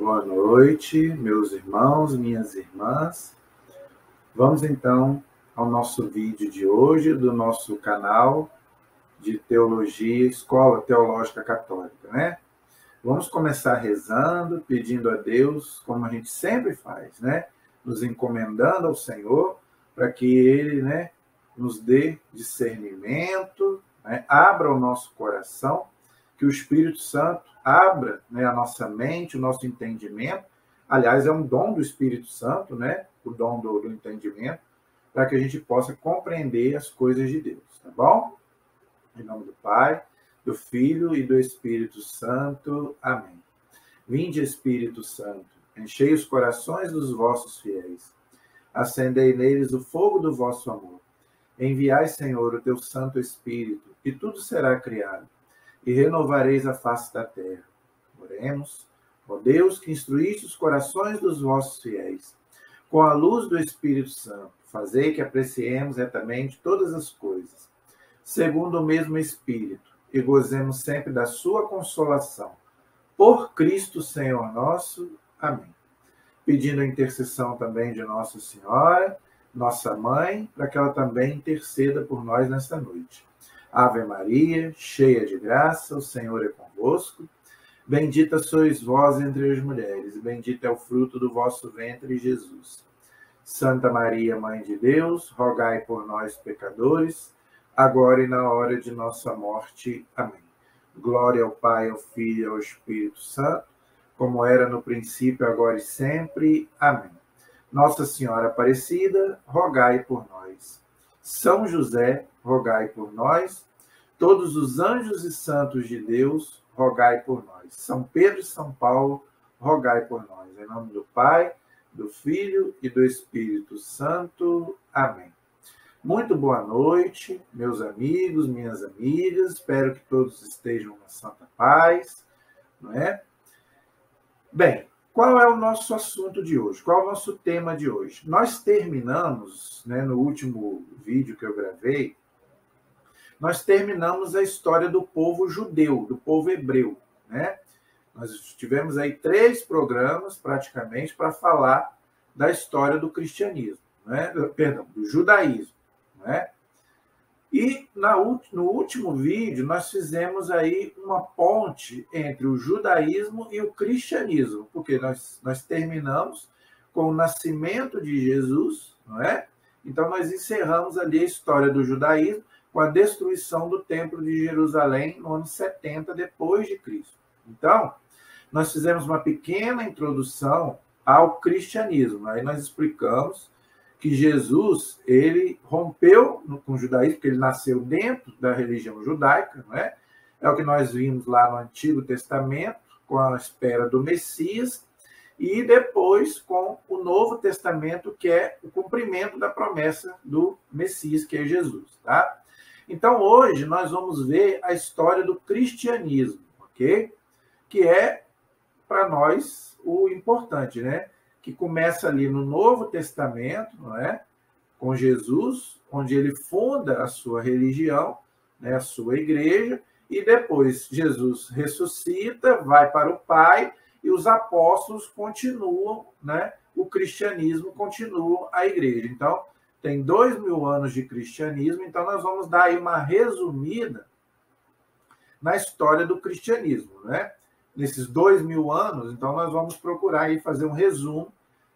Boa noite, meus irmãos, minhas irmãs. Vamos então ao nosso vídeo de hoje, do nosso canal de Teologia, Escola Teológica Católica, né? Vamos começar rezando, pedindo a Deus, como a gente sempre faz, né? Nos encomendando ao Senhor, para que Ele, né, nos dê discernimento, né? Abra o nosso coração, que o Espírito Santo abra, né, a nossa mente, o nosso entendimento. Aliás, é um dom do Espírito Santo, né? O dom do entendimento, para que a gente possa compreender as coisas de Deus, tá bom? Em nome do Pai, do Filho e do Espírito Santo. Amém. Vinde, Espírito Santo, enchei os corações dos vossos fiéis, acendei neles o fogo do vosso amor. Enviai, Senhor, o teu Santo Espírito, e tudo será criado, e renovareis a face da terra. Oremos. Ó Deus, que instruíste os corações dos vossos fiéis, com a luz do Espírito Santo, fazei que apreciemos retamente todas as coisas, segundo o mesmo Espírito, e gozemos sempre da sua consolação. Por Cristo, Senhor nosso. Amém. Pedindo a intercessão também de Nossa Senhora, nossa Mãe, para que ela também interceda por nós nesta noite. Ave Maria, cheia de graça, o Senhor é convosco. Bendita sois vós entre as mulheres, e bendito é o fruto do vosso ventre, Jesus. Santa Maria, Mãe de Deus, rogai por nós, pecadores, agora e na hora de nossa morte. Amém. Glória ao Pai, ao Filho e ao Espírito Santo, como era no princípio, agora e sempre. Amém. Nossa Senhora Aparecida, rogai por nós. São José, rogai por nós. Todos os anjos e santos de Deus, rogai por nós. São Pedro e São Paulo, rogai por nós. Em nome do Pai, do Filho e do Espírito Santo. Amém. Muito boa noite, meus amigos, minhas amigas. Espero que todos estejam na santa paz, não é? Bem, qual é o nosso assunto de hoje? Qual é o nosso tema de hoje? Nós terminamos, né, no último vídeo que eu gravei, nós terminamos a história do povo judeu, do povo hebreu, né? Nós tivemos aí 3 programas, praticamente, para falar da história do cristianismo, né? Perdão, do judaísmo, né? E no último vídeo, nós fizemos aí uma ponte entre o judaísmo e o cristianismo, porque nós terminamos com o nascimento de Jesus, não é? Então, nós encerramos ali a história do judaísmo com a destruição do Templo de Jerusalém no ano 70 depois de Cristo. Então, nós fizemos uma pequena introdução ao cristianismo. Aí nós explicamos que Jesus, ele rompeu com o judaísmo, porque ele nasceu dentro da religião judaica, não é? É o que nós vimos lá no Antigo Testamento, com a espera do Messias, e depois com o Novo Testamento, que é o cumprimento da promessa do Messias, que é Jesus, tá? Então, hoje, nós vamos ver a história do cristianismo, ok? Que é, para nós, o importante, né? Que começa ali no Novo Testamento, não é? Com Jesus, onde ele funda a sua religião, né? A sua igreja, e depois Jesus ressuscita, vai para o Pai, e os apóstolos continuam, né? O cristianismo continua a igreja. Então, tem 2000 anos de cristianismo, então nós vamos dar aí uma resumida na história do cristianismo, né? Nesses 2000 anos, então nós vamos procurar aí fazer um resumo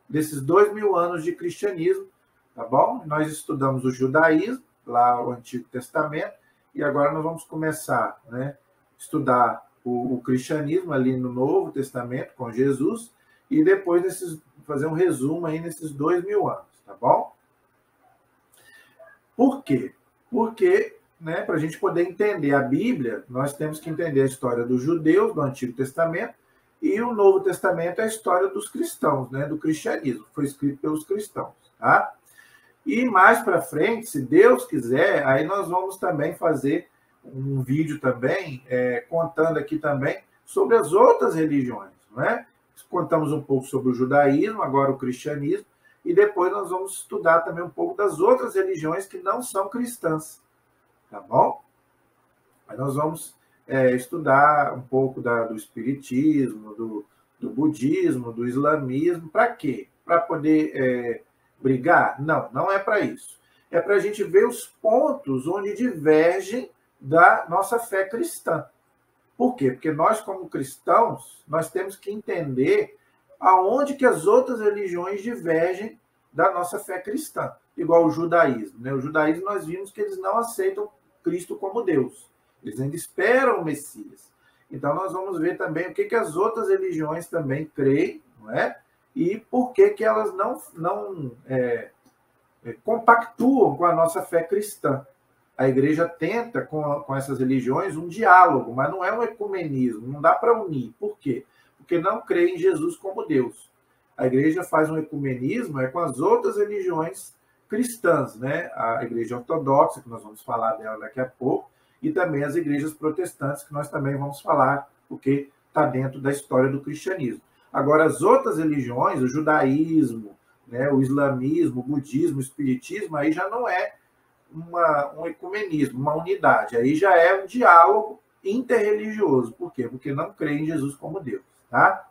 desses 2000 anos de cristianismo, tá bom? Nós estudamos o judaísmo, lá o Antigo Testamento, e agora nós vamos começar, né, estudar o cristianismo ali no Novo Testamento, com Jesus, e depois fazer um resumo aí nesses 2000 anos, tá bom? Por quê? Porque, né, para a gente poder entender a Bíblia, nós temos que entender a história dos judeus do Antigo Testamento, e o Novo Testamento é a história dos cristãos, né, do cristianismo, foi escrito pelos cristãos, tá? E mais para frente, se Deus quiser, aí nós vamos também fazer um vídeo também, contando aqui também sobre as outras religiões, né? Contamos um pouco sobre o judaísmo, agora o cristianismo, e depois nós vamos estudar também um pouco das outras religiões que não são cristãs, tá bom? Aí nós vamos estudar um pouco do espiritismo, do budismo, do islamismo. Para quê? Para poder brigar? Não, não é para isso. É para a gente ver os pontos onde divergem da nossa fé cristã. Por quê? Porque nós, como cristãos, nós temos que entender aonde que as outras religiões divergem da nossa fé cristã. Igual o judaísmo. Né? O judaísmo, nós vimos que eles não aceitam Cristo como Deus. Eles ainda esperam o Messias. Então, nós vamos ver também o que, que as outras religiões também creem, não é? E por que, que elas não compactuam com a nossa fé cristã. A igreja tenta, com essas religiões, um diálogo, mas não é um ecumenismo, não dá para unir. Por quê? Porque não crê em Jesus como Deus. A igreja faz um ecumenismo com as outras religiões cristãs, né? A igreja ortodoxa, que nós vamos falar dela daqui a pouco, e também as igrejas protestantes, que nós também vamos falar, porque está dentro da história do cristianismo. Agora, as outras religiões, o judaísmo, né, o islamismo, o budismo, o espiritismo, aí já não é um ecumenismo, uma unidade. Aí já é um diálogo interreligioso. Por quê? Porque não crê em Jesus como Deus. Tá?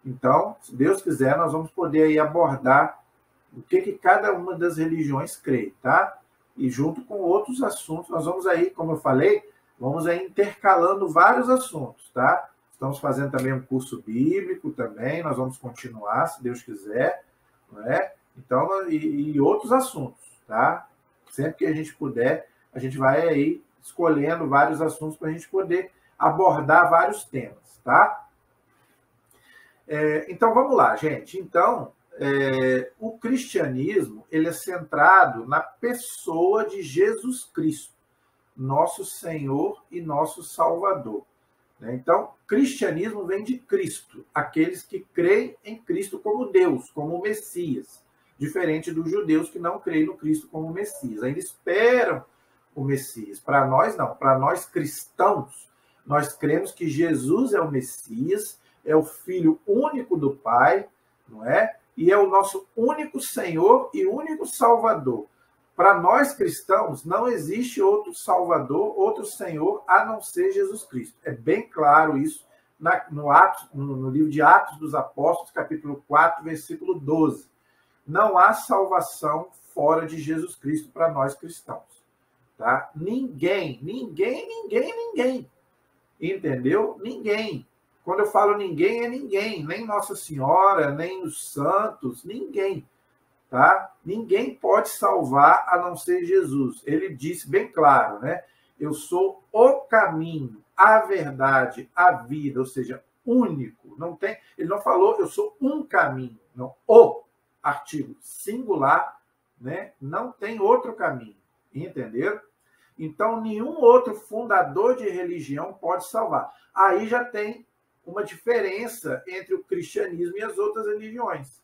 Então, se Deus quiser, nós vamos poder aí abordar o que cada uma das religiões crê. Tá? E junto com outros assuntos, nós vamos aí, como eu falei, vamos aí intercalando vários assuntos. Tá? Estamos fazendo também um curso bíblico também, nós vamos continuar, se Deus quiser. Não é? Então, e outros assuntos. Tá? Sempre que a gente puder, a gente vai aí escolhendo vários assuntos para a gente poder abordar vários temas, tá? Então, vamos lá, gente. Então, o cristianismo, ele é centrado na pessoa de Jesus Cristo, nosso Senhor e nosso Salvador. Então, cristianismo vem de Cristo, aqueles que creem em Cristo como Deus, como Messias. Diferente dos judeus que não creem no Cristo como Messias. Ainda esperam o Messias. Para nós, não. Para nós cristãos, nós cremos que Jesus é o Messias, é o Filho único do Pai, não é? E é o nosso único Senhor e único Salvador. Para nós cristãos, não existe outro Salvador, outro Senhor, a não ser Jesus Cristo. É bem claro isso no livro de Atos dos Apóstolos, capítulo 4, versículo 12. Não há salvação fora de Jesus Cristo para nós cristãos. Tá? Ninguém. Entendeu? Ninguém. Quando eu falo ninguém, é ninguém. Nem Nossa Senhora, nem os santos, ninguém. Tá? Ninguém pode salvar a não ser Jesus. Ele disse bem claro, né? Eu sou o caminho, a verdade, a vida, ou seja, único. Não tem, ele não falou eu sou um caminho, não, o artigo singular, né? Não tem outro caminho, entenderam? Então, nenhum outro fundador de religião pode salvar. Aí já tem uma diferença entre o cristianismo e as outras religiões,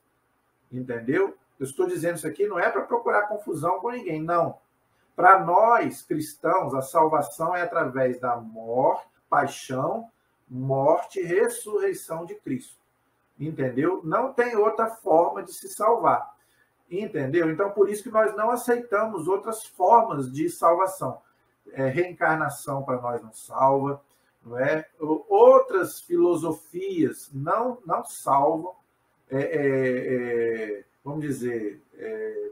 entendeu? Eu estou dizendo isso aqui não é para procurar confusão com ninguém, não. Para nós, cristãos, a salvação é através da morte, paixão, morte e ressurreição de Cristo. Entendeu? Não tem outra forma de se salvar. Entendeu? Então, por isso que nós não aceitamos outras formas de salvação. Reencarnação para nós não salva, não é? Outras filosofias não salvam. Vamos dizer,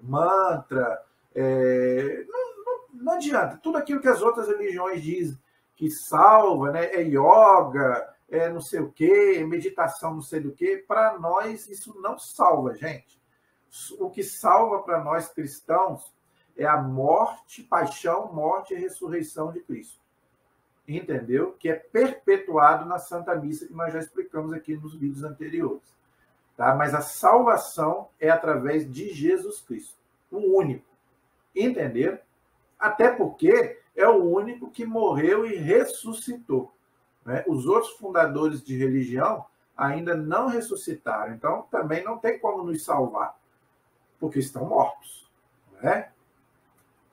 mantra. Não adianta. Tudo aquilo que as outras religiões dizem que salva, né? É yoga, não sei o quê, meditação não sei do quê, para nós isso não salva, gente. O que salva para nós cristãos é a morte, paixão, morte e ressurreição de Cristo. Entendeu? Que é perpetuado na Santa Missa, que nós já explicamos aqui nos vídeos anteriores. Tá? Mas a salvação é através de Jesus Cristo, o único. Entenderam? Até porque é o único que morreu e ressuscitou. Né? Os outros fundadores de religião ainda não ressuscitaram, então também não tem como nos salvar, porque estão mortos. Né?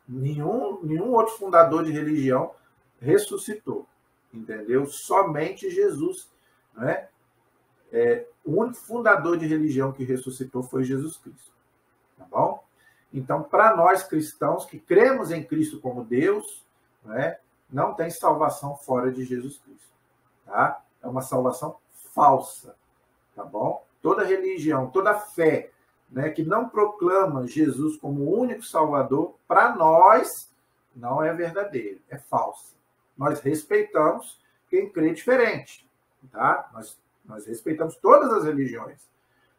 Nenhum outro fundador de religião ressuscitou, entendeu? Somente Jesus. Né? O único fundador de religião que ressuscitou foi Jesus Cristo. Tá bom? Então, para nós cristãos que cremos em Cristo como Deus, né, não tem salvação fora de Jesus Cristo. Tá? É uma salvação falsa. tá bom? Toda religião, toda fé, né, que não proclama Jesus como o único Salvador, para nós não é verdadeira, é falsa. Nós respeitamos quem crê diferente, tá? Nós respeitamos todas as religiões,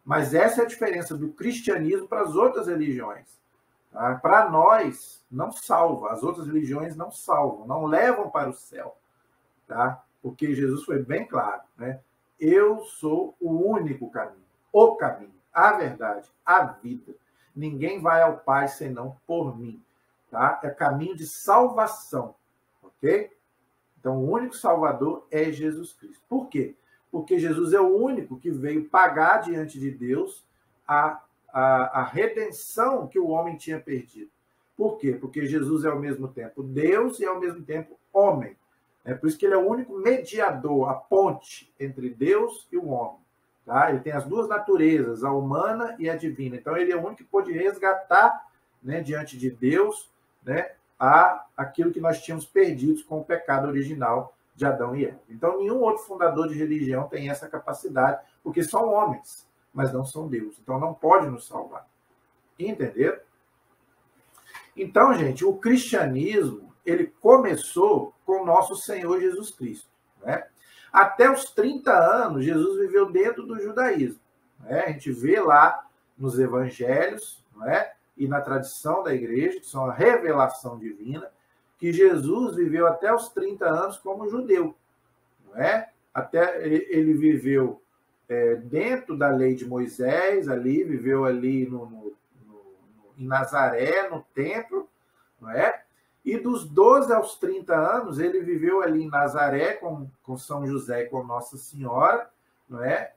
mas essa é a diferença do cristianismo para as outras religiões. Tá? Para nós, não salva, as outras religiões não salvam, não levam para o céu, tá? Porque Jesus foi bem claro, né? Eu sou o único caminho, a verdade, a vida. Ninguém vai ao Pai senão por mim, tá? É caminho de salvação, ok? Então, o único Salvador é Jesus Cristo. Por quê? Porque Jesus é o único que veio pagar diante de Deus a redenção que o homem tinha perdido. Por quê? Porque Jesus é ao mesmo tempo Deus e ao mesmo tempo homem. É por isso que ele é o único mediador, a ponte entre Deus e o homem. Tá? Ele tem as duas naturezas, a humana e a divina. Então, ele é o único que pôde resgatar, né, diante de Deus, né, aquilo que nós tínhamos perdido com o pecado original de Adão e Eva. Então, nenhum outro fundador de religião tem essa capacidade, porque são homens, mas não são Deus. Então, não pode nos salvar. Entenderam? Então, gente, o cristianismo, ele começou com o nosso Senhor Jesus Cristo, né? Até os 30 anos, Jesus viveu dentro do judaísmo, né? A gente vê lá nos evangelhos, né, e na tradição da igreja, que são a revelação divina, que Jesus viveu até os 30 anos como judeu, não é? Até ele viveu dentro da lei de Moisés, ali, viveu ali em Nazaré, no templo, não é? E dos 12 aos 30 anos, ele viveu ali em Nazaré, com São José e com Nossa Senhora, não é?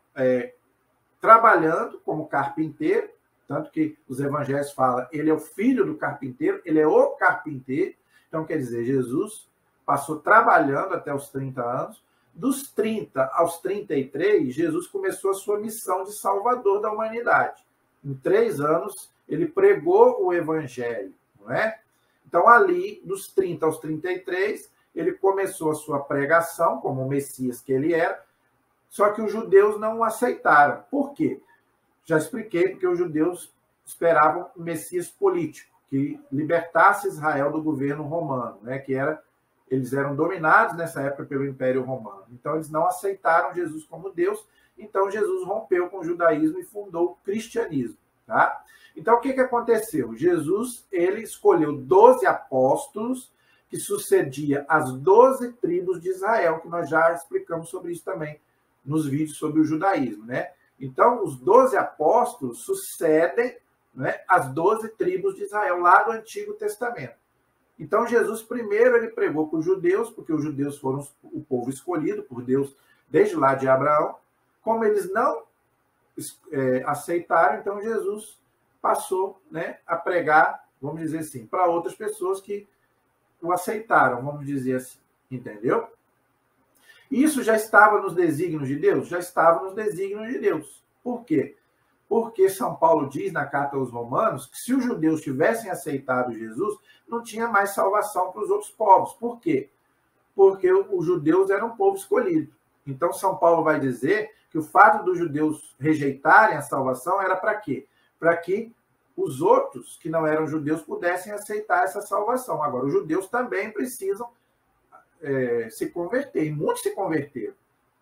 Trabalhando como carpinteiro, tanto que os evangelhos falam, ele é o filho do carpinteiro, ele é o carpinteiro. Então, quer dizer, Jesus passou trabalhando até os 30 anos. Dos 30 aos 33, Jesus começou a sua missão de salvador da humanidade. Em 3 anos, ele pregou o evangelho, não é? Então, ali, dos 30 aos 33, ele começou a sua pregação, como o Messias que ele era, só que os judeus não o aceitaram. Por quê? Já expliquei, porque os judeus esperavam um Messias político, que libertasse Israel do governo romano, né? Eles eram dominados nessa época pelo Império Romano. Então, eles não aceitaram Jesus como Deus. Então, Jesus rompeu com o judaísmo e fundou o cristianismo. Tá? Então, o que aconteceu? Jesus, ele escolheu 12 apóstolos, que sucedia às 12 tribos de Israel, que nós já explicamos sobre isso também nos vídeos sobre o judaísmo, né? Então, os 12 apóstolos sucedem, né, as 12 tribos de Israel, lá do Antigo Testamento. Então, Jesus, primeiro, ele pregou para os judeus, porque os judeus foram o povo escolhido por Deus desde lá de Abraão. Como eles não aceitaram, então Jesus passou, né, a pregar, vamos dizer assim, para outras pessoas que o aceitaram, vamos dizer assim. Entendeu? Isso já estava nos desígnios de Deus? Já estava nos desígnios de Deus. Por quê? Porque São Paulo diz na carta aos Romanos que se os judeus tivessem aceitado Jesus, não tinha mais salvação para os outros povos. Por quê? Porque os judeus eram um povo escolhido. Então, São Paulo vai dizer que o fato dos judeus rejeitarem a salvação era para quê? Para que os outros, que não eram judeus, pudessem aceitar essa salvação. Agora, os judeus também precisam se converter, e muitos se converteram.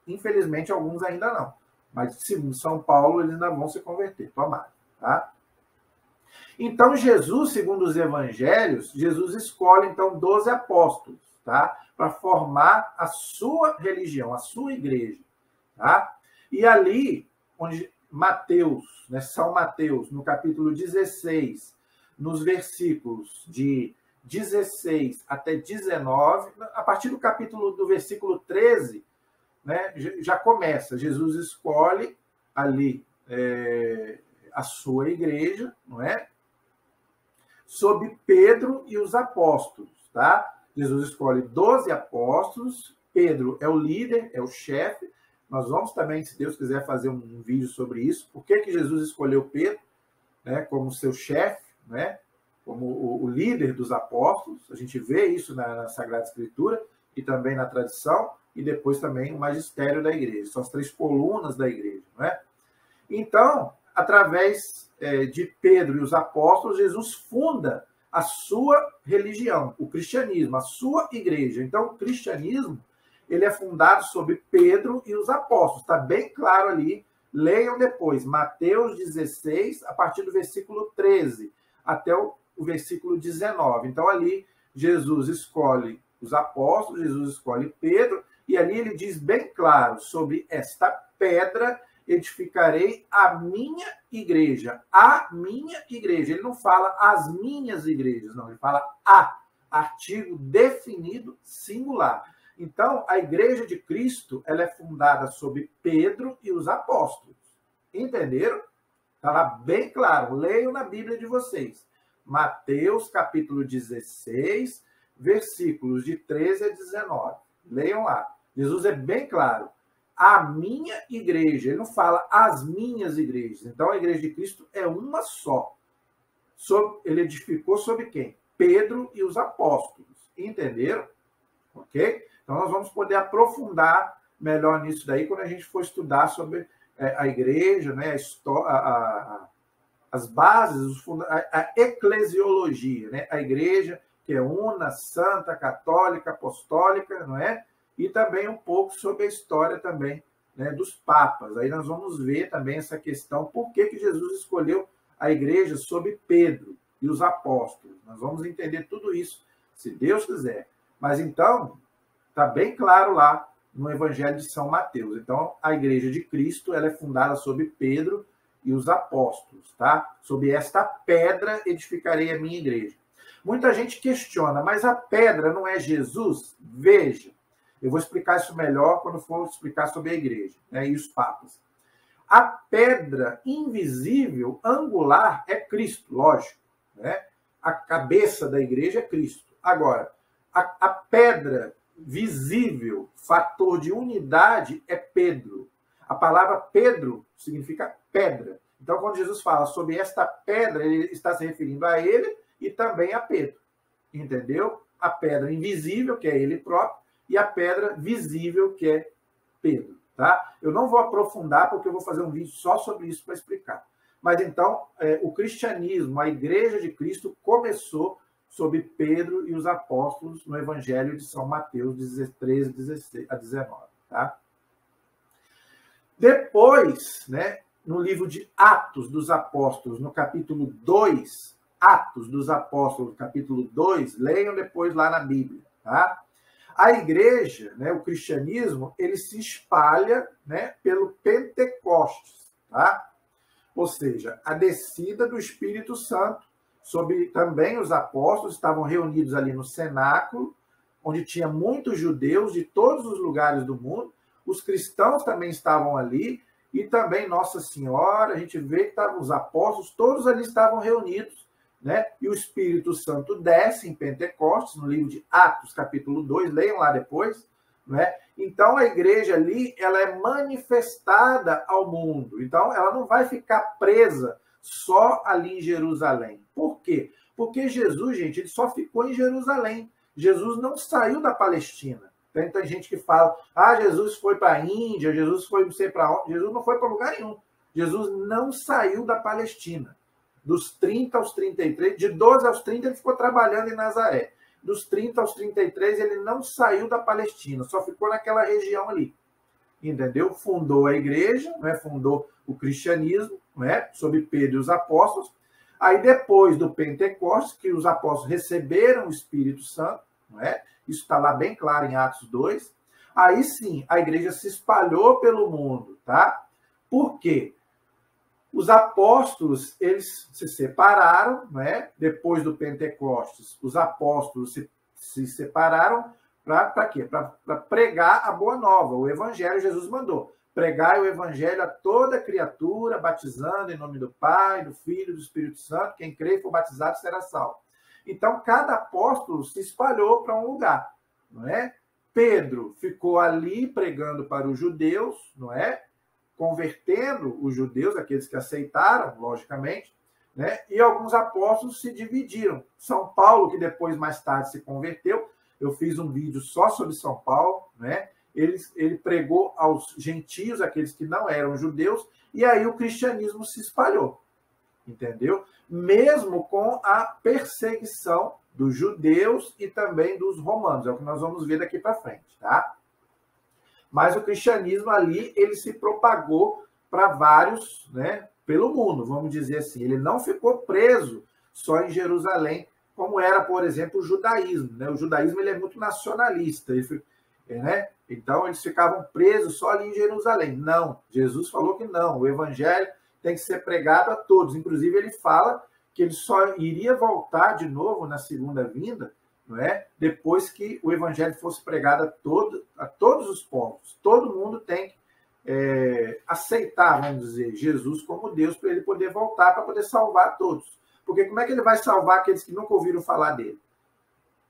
Infelizmente, alguns ainda não. Mas, segundo São Paulo, eles ainda vão se converter. Tomara, tá? Então, Jesus, segundo os evangelhos, Jesus escolhe, então, 12 apóstolos, tá? Para formar a sua religião, a sua igreja, tá? E ali, onde Mateus, né, São Mateus, no capítulo 16, nos versículos de 16 até 19, a partir do versículo 13, né, já começa. Jesus escolhe ali a sua igreja, não é? Sob Pedro e os apóstolos, tá? Jesus escolhe 12 apóstolos, Pedro é o líder, é o chefe. Nós vamos também, se Deus quiser, fazer um vídeo sobre isso. Por que Jesus escolheu Pedro, né, como seu chefe, né, como o líder dos apóstolos? A gente vê isso na Sagrada Escritura e também na tradição, e depois também o magistério da igreja. São as 3 colunas da igreja, não é? Então, através de Pedro e os apóstolos, Jesus funda a sua religião, o cristianismo, a sua igreja. Então, o cristianismo ele é fundado sobre Pedro e os apóstolos. Está bem claro ali. Leiam depois, Mateus 16, a partir do versículo 13, até o versículo 19. Então, ali, Jesus escolhe os apóstolos, Jesus escolhe Pedro, e ali ele diz bem claro sobre esta pedra edificarei a minha igreja. A minha igreja. Ele não fala as minhas igrejas, não. Ele fala a, artigo definido singular. Então, a igreja de Cristo ela é fundada sobre Pedro e os apóstolos. Entenderam? Está lá bem claro. Leiam na Bíblia de vocês. Mateus, capítulo 16, versículos de 13 a 19. Leiam lá. Jesus é bem claro. A minha igreja. Ele não fala as minhas igrejas. Então, a igreja de Cristo é uma só. Ele edificou sobre quem? Pedro e os apóstolos. Entenderam? Ok? Então, nós vamos poder aprofundar melhor nisso daí quando a gente for estudar sobre a igreja, né, as bases, a eclesiologia, né, a igreja que é una, santa, católica, apostólica, não é? E também um pouco sobre a história também, né, dos papas. Aí nós vamos ver também essa questão, por que Jesus escolheu a igreja sobre Pedro e os apóstolos. Nós vamos entender tudo isso, se Deus quiser. Mas então, está bem claro lá no Evangelho de São Mateus. Então, a igreja de Cristo ela é fundada sobre Pedro e os apóstolos, tá? Sobre esta pedra edificarei a minha igreja. Muita gente questiona, mas a pedra não é Jesus? Veja, eu vou explicar isso melhor quando for explicar sobre a igreja, né, e os papas. A pedra invisível, angular, é Cristo, lógico, né? A cabeça da igreja é Cristo. Agora, a pedra visível, fator de unidade, é Pedro. A palavra Pedro significa pedra. Então, quando Jesus fala sobre esta pedra, ele está se referindo a ele e também a Pedro. Entendeu? A pedra invisível, que é ele próprio, e a pedra visível, que é Pedro. Tá? Eu não vou aprofundar, porque eu vou fazer um vídeo só sobre isso para explicar. Mas então, o cristianismo, a igreja de Cristo, começou sobre Pedro e os apóstolos no Evangelho de São Mateus 13, 16 a 19. Tá? Depois, né, no livro de Atos dos Apóstolos, no capítulo 2, Atos dos Apóstolos, capítulo 2, leiam depois lá na Bíblia. Tá? A igreja, né, o cristianismo, ele se espalha, né, pelo Pentecostes. Tá? Ou seja, a descida do Espírito Santo sobre também os apóstolos, estavam reunidos ali no cenáculo, onde tinha muitos judeus de todos os lugares do mundo, os cristãos também estavam ali, e também Nossa Senhora, a gente vê que estavam os apóstolos, todos ali estavam reunidos, né? E o Espírito Santo desce em Pentecostes, no livro de Atos, capítulo 2, leiam lá depois, né? Então a igreja ali, ela é manifestada ao mundo, então ela não vai ficar presa só ali em Jerusalém. Por quê? Porque Jesus, gente, ele só ficou em Jerusalém. Jesus não saiu da Palestina. Tem gente que fala, Jesus foi para a Índia, Jesus foi não sei para onde. Jesus não foi para lugar nenhum. Jesus não saiu da Palestina. Dos 30 aos 33, de 12 aos 30 ele ficou trabalhando em Nazaré. Dos 30 aos 33 ele não saiu da Palestina, só ficou naquela região ali. Entendeu? Fundou a igreja, né? Fundou o cristianismo, né? Sob Pedro e os apóstolos. Aí depois do Pentecostes, que os apóstolos receberam o Espírito Santo, né? Isso está lá bem claro em Atos 2. Aí sim, a igreja se espalhou pelo mundo, tá? Por quê? Os apóstolos, eles se separaram, né? Depois do Pentecostes, os apóstolos se separaram para quê? Para pregar a boa nova, o evangelho. Jesus mandou. Pregai o evangelho a toda criatura, batizando em nome do Pai, do Filho e do Espírito Santo. Quem crê e for batizado será salvo. Então, cada apóstolo se espalhou para um lugar, não é? Pedro ficou ali pregando para os judeus, não é? Convertendo os judeus, aqueles que aceitaram, logicamente, né? E alguns apóstolos se dividiram. São Paulo, que depois, mais tarde, se converteu. Eu fiz um vídeo só sobre São Paulo, né? ele pregou aos gentios, aqueles que não eram judeus, e aí o cristianismo se espalhou, entendeu? Mesmo com a perseguição dos judeus e também dos romanos, é o que nós vamos ver daqui para frente, tá? Mas o cristianismo ali, ele se propagou para vários, né, pelo mundo, vamos dizer assim. Ele não ficou preso só em Jerusalém, como era, por exemplo, o judaísmo, né? O judaísmo ele é muito nacionalista, né? Então eles ficavam presos só ali em Jerusalém. Não, Jesus falou que não, o evangelho tem que ser pregado a todos. Inclusive ele fala que ele só iria voltar de novo na segunda vinda, não é? Depois que o evangelho fosse pregado a todos os povos. Todo mundo tem que aceitar, vamos dizer, Jesus como Deus, para ele poder voltar, para poder salvar todos. Porque como é que ele vai salvar aqueles que nunca ouviram falar dele?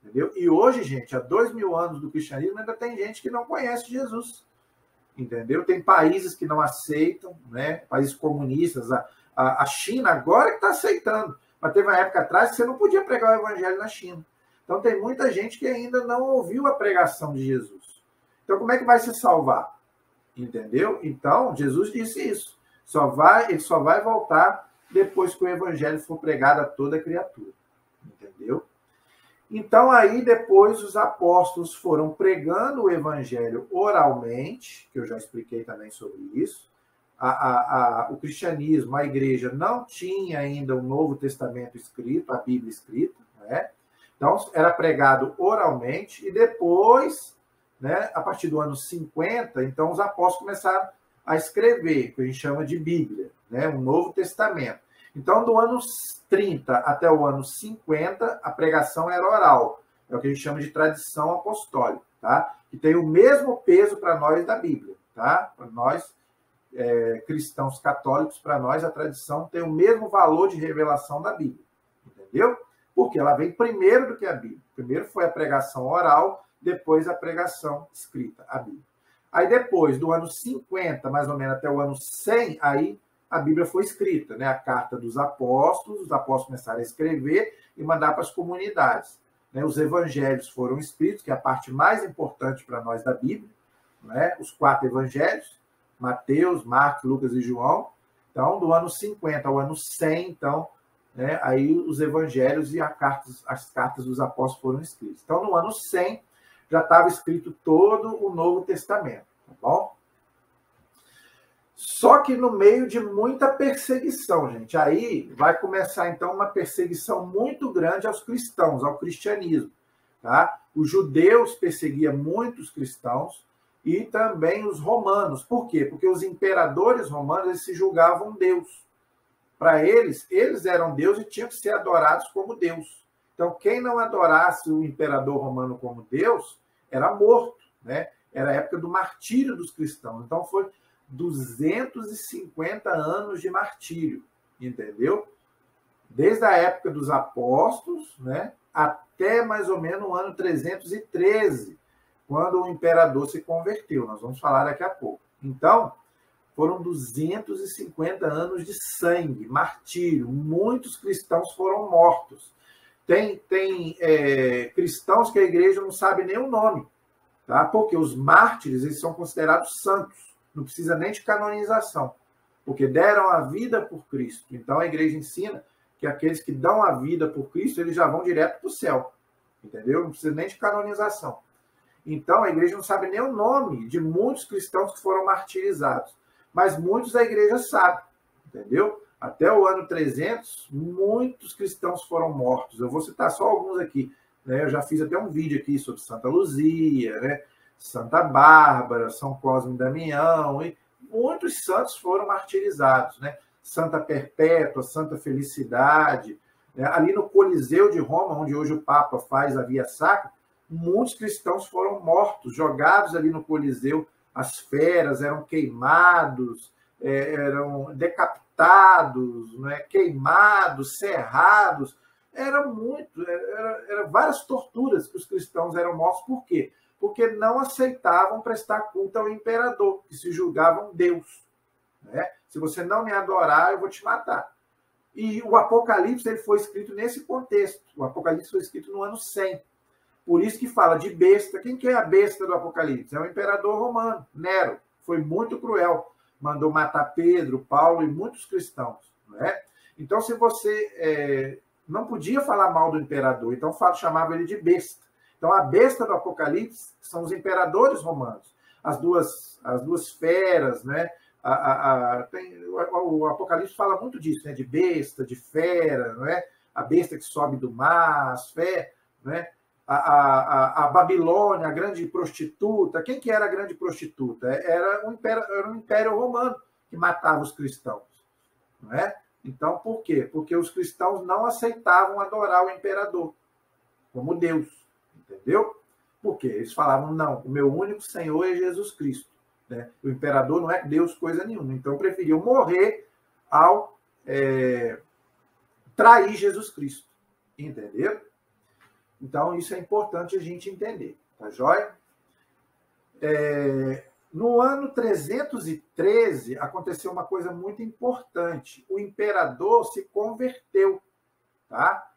Entendeu? E hoje, gente, há 2000 anos do cristianismo, ainda tem gente que não conhece Jesus. Entendeu? Tem países que não aceitam, né? Países comunistas. A China agora que está aceitando. Mas teve uma época atrás que você não podia pregar o evangelho na China. Então tem muita gente que ainda não ouviu a pregação de Jesus. Então como é que vai se salvar? Entendeu? Então Jesus disse isso. Ele só vai voltar depois que o evangelho for pregado a toda criatura. Entendeu? Então, aí, depois, os apóstolos foram pregando o evangelho oralmente, que eu já expliquei também sobre isso. O cristianismo, a igreja, não tinha ainda o Novo Testamento escrito, a Bíblia escrita, né? Então, era pregado oralmente, e depois, né, a partir do ano 50, então, os apóstolos começaram a escrever, que a gente chama de Bíblia, né, o Novo Testamento. Então, do ano 30 até o ano 50, a pregação era oral. É o que a gente chama de tradição apostólica, tá? Que tem o mesmo peso para nós da Bíblia, tá? Para nós, cristãos católicos, para nós a tradição tem o mesmo valor de revelação da Bíblia, entendeu? Porque ela vem primeiro do que a Bíblia. Primeiro foi a pregação oral, depois a pregação escrita, a Bíblia. Aí depois, do ano 50, mais ou menos, até o ano 100, aí a Bíblia foi escrita, né? A carta dos apóstolos, os apóstolos começaram a escrever e mandar para as comunidades. Né? Os evangelhos foram escritos, que é a parte mais importante para nós da Bíblia, né? Os 4 evangelhos, Mateus, Marcos, Lucas e João. Então, do ano 50 ao ano 100, então, né? Aí os evangelhos e as cartas dos apóstolos foram escritas. Então, no ano 100, já estava escrito todo o Novo Testamento, tá bom? Só que no meio de muita perseguição, gente. Aí vai começar, então, uma perseguição muito grande aos cristãos, ao cristianismo. Tá? Os judeus perseguiam muitos cristãos e também os romanos. Por quê? Porque os imperadores romanos eles se julgavam Deus. Para eles eram Deus e tinham que ser adorados como Deus. Então, quem não adorasse o imperador romano como Deus era morto. Né? Era a época do martírio dos cristãos. Então, foi 250 anos de martírio, entendeu? Desde a época dos apóstolos, né, até mais ou menos o ano 313, quando o imperador se converteu. Nós vamos falar daqui a pouco. Então, foram 250 anos de sangue, martírio. Muitos cristãos foram mortos. Tem cristãos que a igreja não sabe nem o nome, tá? Porque os mártires eles são considerados santos. Não precisa nem de canonização, porque deram a vida por Cristo. Então, a igreja ensina que aqueles que dão a vida por Cristo, eles já vão direto para o céu. Entendeu? Não precisa nem de canonização. Então, a igreja não sabe nem o nome de muitos cristãos que foram martirizados. Mas muitos a igreja sabe. Entendeu? Até o ano 300, muitos cristãos foram mortos. Eu vou citar só alguns aqui. Né? Eu já fiz até um vídeo aqui sobre Santa Luzia, né? Santa Bárbara, São Cosme e Damião, e muitos santos foram martirizados, né? Santa Perpétua, Santa Felicidade, né? Ali no Coliseu de Roma, onde hoje o Papa faz a Via Sacra, muitos cristãos foram mortos, jogados ali no Coliseu, as feras eram queimados, eram decapitados, né? Queimados, serrados, era várias torturas que os cristãos eram mortos, por quê? Porque não aceitavam prestar culto ao imperador, que se julgavam Deus. Né? Se você não me adorar, eu vou te matar. E o Apocalipse ele foi escrito nesse contexto. O Apocalipse foi escrito no ano 100. Por isso que fala de besta. Quem que é a besta do Apocalipse? É o imperador romano, Nero. Foi muito cruel. Mandou matar Pedro, Paulo e muitos cristãos. Não é? Então, se você não podia falar mal do imperador, então chamava ele de besta. Então, a besta do Apocalipse são os imperadores romanos. As duas feras, né? O Apocalipse fala muito disso, né? De besta, de fera, não é? A besta que sobe do mar, as feras, né? A Babilônia, a grande prostituta. Quem que era a grande prostituta? Era um império romano que matava os cristãos. Não é? Então, por quê? Porque os cristãos não aceitavam adorar o imperador como Deus. Entendeu? Por quê? Eles falavam, não, o meu único Senhor é Jesus Cristo. Né? O imperador não é Deus coisa nenhuma. Então, preferiam morrer ao trair Jesus Cristo. Entenderam? Então, isso é importante a gente entender. Tá joia? No ano 313, aconteceu uma coisa muito importante. O imperador se converteu. Tá?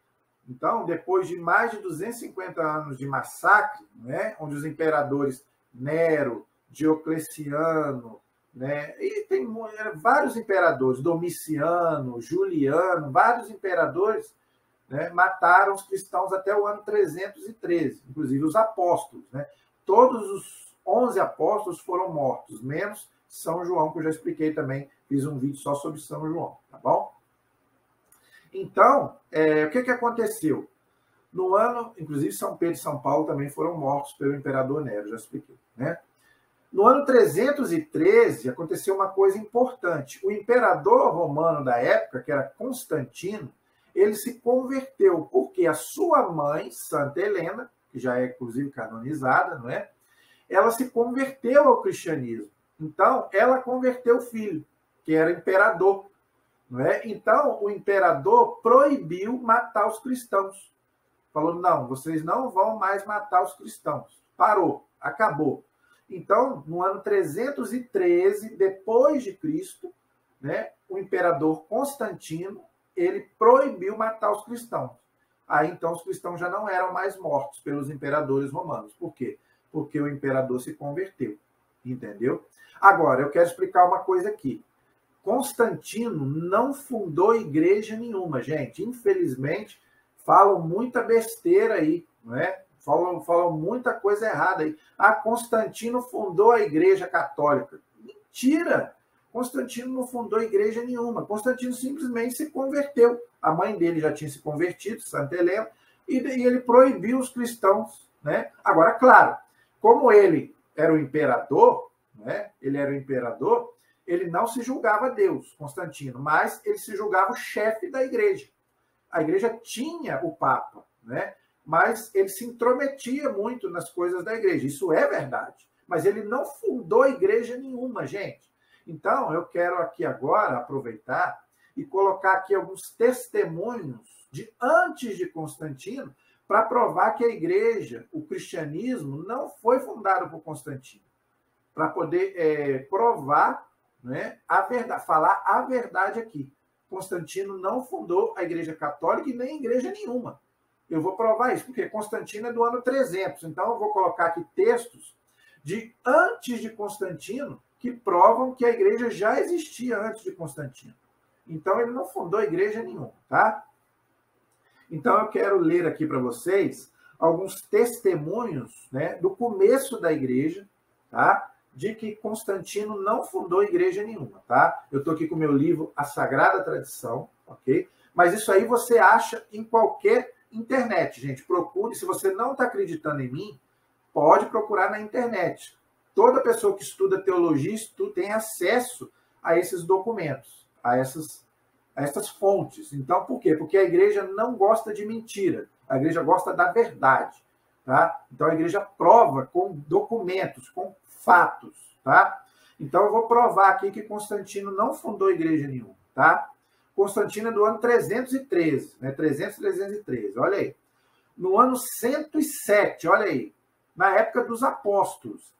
Então, depois de mais de 250 anos de massacre, né, onde os imperadores Nero, Diocleciano, né, e tem vários imperadores, Domiciano, Juliano, vários imperadores, né, mataram os cristãos até o ano 313, inclusive os apóstolos. Né? Todos os 11 apóstolos foram mortos, menos São João, que eu já expliquei também, fiz um vídeo só sobre São João, tá bom? Então, o que aconteceu? No ano, inclusive São Pedro e São Paulo também foram mortos pelo imperador Nero, já expliquei. Né? No ano 313, aconteceu uma coisa importante. O imperador romano da época, que era Constantino, ele se converteu, porque a sua mãe, Santa Helena, que já é inclusive canonizada, não é? Ela se converteu ao cristianismo. Então, ela converteu o filho, que era imperador. Não é? Então, o imperador proibiu matar os cristãos. Falou, não, vocês não vão mais matar os cristãos. Parou, acabou. Então, no ano 313, depois de Cristo, né, o imperador Constantino, ele proibiu matar os cristãos. Aí, então, os cristãos já não eram mais mortos pelos imperadores romanos. Por quê? Porque o imperador se converteu. Entendeu? Agora, eu quero explicar uma coisa aqui. Constantino não fundou igreja nenhuma, gente. Infelizmente, falam muita besteira aí, não é? Falam muita coisa errada aí. Ah, Constantino fundou a igreja católica. Mentira! Constantino não fundou igreja nenhuma. Constantino simplesmente se converteu. A mãe dele já tinha se convertido, Santa Helena, e ele proibiu os cristãos. Né? Agora, claro, como ele era o imperador, né? Ele não se julgava Deus, Constantino, mas ele se julgava o chefe da igreja. A igreja tinha o Papa, né? Mas ele se intrometia muito nas coisas da igreja. Isso é verdade. Mas ele não fundou igreja nenhuma, gente. Então, eu quero aqui agora aproveitar e colocar aqui alguns testemunhos de antes de Constantino para provar que a igreja, o cristianismo, não foi fundado por Constantino. Para poder provar, né, a verdade, falar a verdade aqui. Constantino não fundou a igreja católica e nem igreja nenhuma. Eu vou provar isso, porque Constantino é do ano 300. Então, eu vou colocar aqui textos de antes de Constantino que provam que a igreja já existia antes de Constantino. Então, ele não fundou igreja nenhuma, tá? Então, eu quero ler aqui para vocês alguns testemunhos, né, do começo da igreja, tá? De que Constantino não fundou igreja nenhuma, tá? Eu estou aqui com o meu livro A Sagrada Tradição, ok? Mas isso aí você acha em qualquer internet, gente. Procure, se você não está acreditando em mim, pode procurar na internet. Toda pessoa que estuda teologia tem acesso a esses documentos, a essas fontes. Então, por quê? Porque a igreja não gosta de mentira. A igreja gosta da verdade, tá? Então, a igreja prova com documentos, com fatos, tá? Então, eu vou provar aqui que Constantino não fundou igreja nenhuma, tá? Constantino é do ano 313, né? 313, olha aí. No ano 107, olha aí, na época dos apóstolos,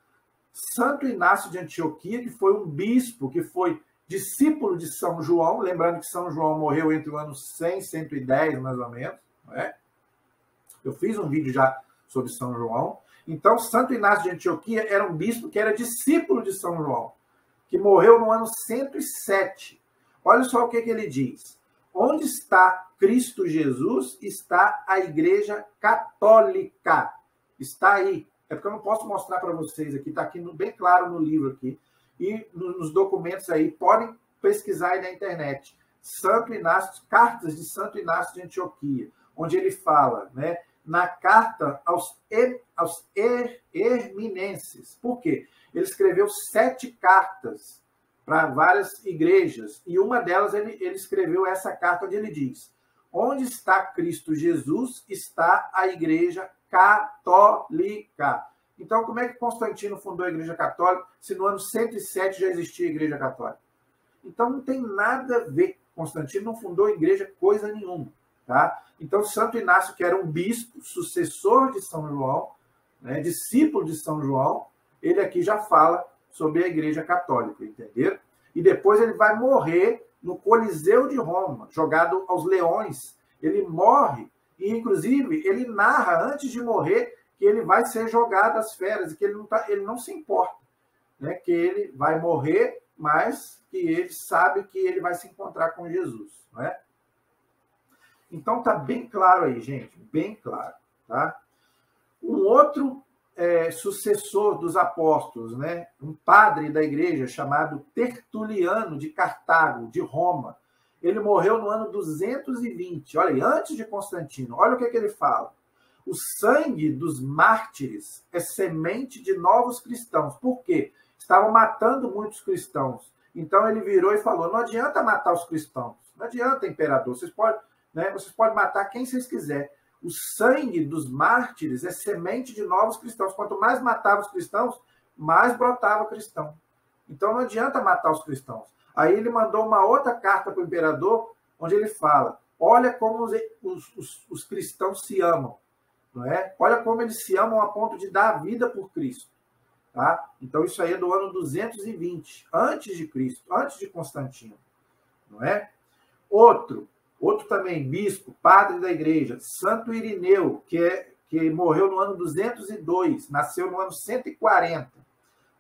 Santo Inácio de Antioquia, que foi um bispo, que foi discípulo de São João, lembrando que São João morreu entre o ano 100 e 110, mais ou menos, não é? Eu fiz um vídeo já sobre São João. Então, Santo Inácio de Antioquia era um bispo que era discípulo de São João, que morreu no ano 107. Olha só o que ele diz. Onde está Cristo Jesus, está a Igreja Católica. Está aí. É porque eu não posso mostrar para vocês aqui, está aqui bem claro no livro aqui. E nos documentos aí, podem pesquisar aí na internet. Santo Inácio, cartas de Santo Inácio de Antioquia, onde ele fala, né, na carta aos Herminenses. Por quê? Ele escreveu 7 cartas para várias igrejas, e uma delas ele escreveu essa carta onde ele diz: onde está Cristo Jesus, está a Igreja Católica. Então, como é que Constantino fundou a Igreja Católica, se no ano 107 já existia a Igreja Católica? Então, não tem nada a ver. Constantino não fundou a igreja coisa nenhuma. Tá? Então, Santo Inácio, que era um bispo, sucessor de São João, né, discípulo de São João, ele aqui já fala sobre a Igreja Católica, entenderam? E depois ele vai morrer no Coliseu de Roma, jogado aos leões. Ele morre, e inclusive ele narra antes de morrer que ele vai ser jogado às feras, e que ele não se importa, né, que ele vai morrer, mas que ele sabe que ele vai se encontrar com Jesus, não é? Então tá bem claro aí, gente, bem claro, tá? Um outro sucessor dos apóstolos, né, um padre da igreja chamado Tertuliano de Cartago, de Roma, ele morreu no ano 220, olha aí, antes de Constantino. Olha o que ele fala: o sangue dos mártires é semente de novos cristãos. Por quê? Estavam matando muitos cristãos. Então ele virou e falou: não adianta matar os cristãos, não adianta, imperador, vocês podem matar quem vocês quiserem. O sangue dos mártires é semente de novos cristãos. Quanto mais matava os cristãos, mais brotava cristão. Então não adianta matar os cristãos. Aí ele mandou uma outra carta para o imperador, onde ele fala: olha como os cristãos se amam, não é? Olha como eles se amam a ponto de dar a vida por Cristo. Tá? Então isso aí é do ano 220, antes de Cristo, antes de Constantino, não é? Outro também bispo, padre da igreja, Santo Irineu, que morreu no ano 202, nasceu no ano 140,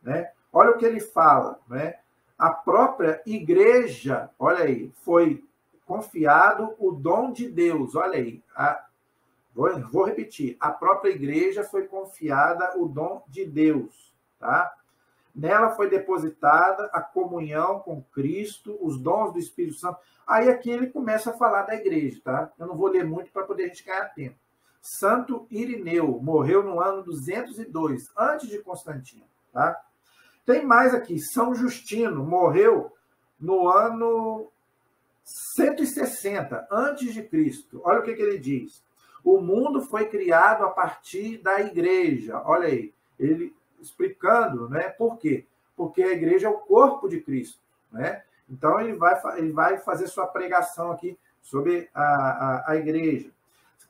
né? Olha o que ele fala, né? A própria igreja, olha aí, foi confiado o dom de Deus, olha aí, vou repetir, a própria igreja foi confiada o dom de Deus, tá? Nela foi depositada a comunhão com Cristo, os dons do Espírito Santo. Aí aqui ele começa a falar da igreja, tá? Eu não vou ler muito para poder a gente ganhar tempo. Santo Irineu morreu no ano 202, antes de Constantino, tá? Tem mais aqui, São Justino morreu no ano 160, antes de Cristo. Olha o que ele diz: o mundo foi criado a partir da igreja. Olha aí, ele explicando, né? Por quê? Porque a igreja é o corpo de Cristo, né? Então ele vai fazer sua pregação aqui sobre a igreja.